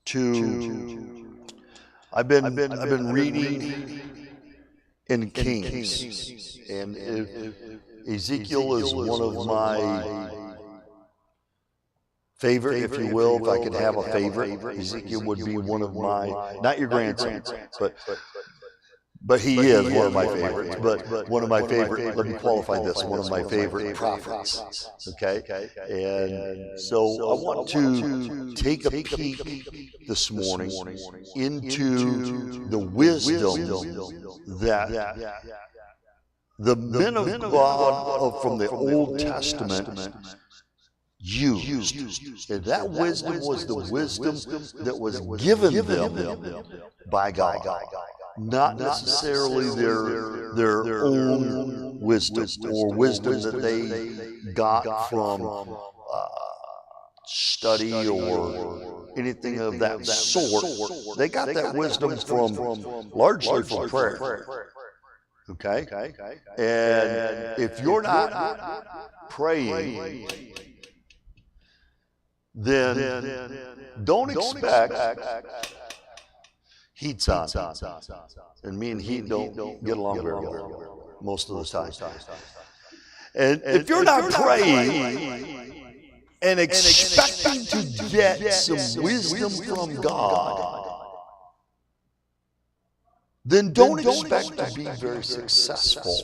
to, I've been reading in Kings, and Ezekiel is one of my favorite, if you will. If I could have a favorite, Ezekiel would be one of my, not your grandsons, but he is one of my favorites. But one of my favorite, let me qualify this, one of my favorite prophets. Okay? And so I want to take a peek this morning into the wisdom that the men of God from the Old Testament used. And that wisdom was the wisdom that was given them by God. Not necessarily their own wisdom or wisdom that they got from study or anything of that sort. They got that wisdom largely from prayer. Okay? And if you're not praying, then don't expect heat's on. And me and heat don't get along very well most of the time. And if you're not praying and expecting to get some wisdom from God, then don't expect to be very successful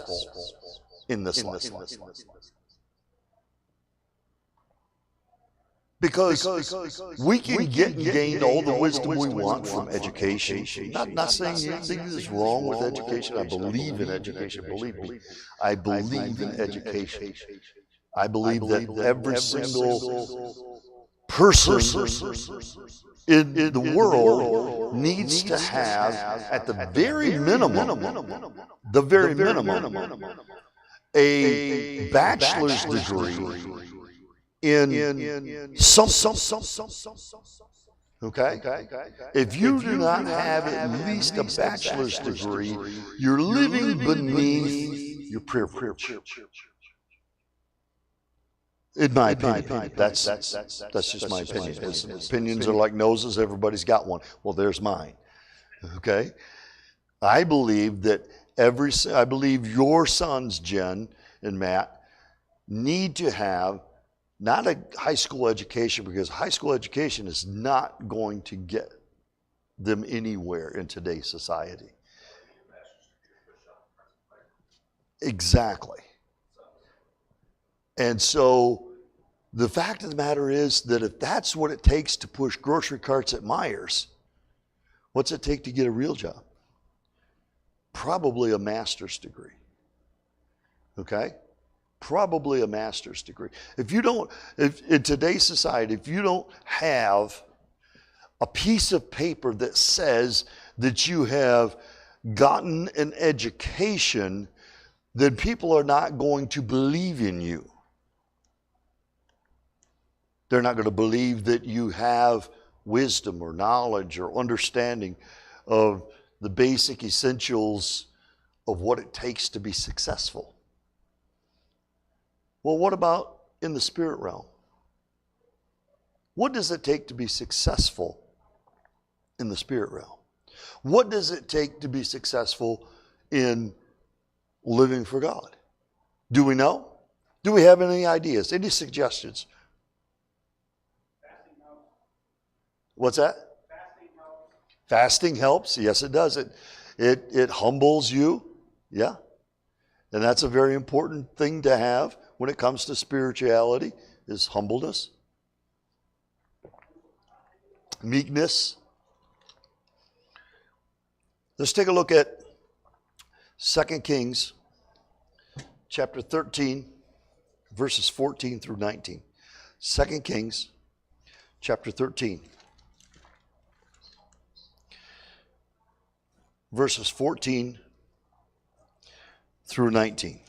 in this life. Because we can get and gain all the wisdom we want from education. Not saying anything is wrong with education. I believe in education. Believe me, I believe in education. I believe that every single person in the world needs to have, at the very minimum, a bachelor's degree in some. Okay? If you do not have at least a bachelor's degree, you're living beneath your privilege. In my opinion, that's just my opinion. Opinions are like noses; everybody's got one. Well, there's mine. Okay, I believe that I believe your sons, Jen and Matt, need to have not a high school education, because high school education is not going to get them anywhere in today's society. Exactly. And so the fact of the matter is that if that's what it takes to push grocery carts at Myers, what's it take to get a real job? Probably a master's degree. Okay? Probably a master's degree. If in today's society, if you don't have a piece of paper that says that you have gotten an education, then people are not going to believe in you. They're not going to believe that you have wisdom or knowledge or understanding of the basic essentials of what it takes to be successful. Well, what about in the spirit realm? What does it take to be successful in the spirit realm? What does it take to be successful in living for God? Do we know? Do we have any ideas? Any suggestions? What's that? Fasting helps. Yes, it does. It humbles you. Yeah. And that's a very important thing to have when it comes to spirituality, is humbleness, meekness. Let's take a look at 2 Kings chapter 13, verses 14 through 19. 2 Kings chapter 13, verses 14 through 19.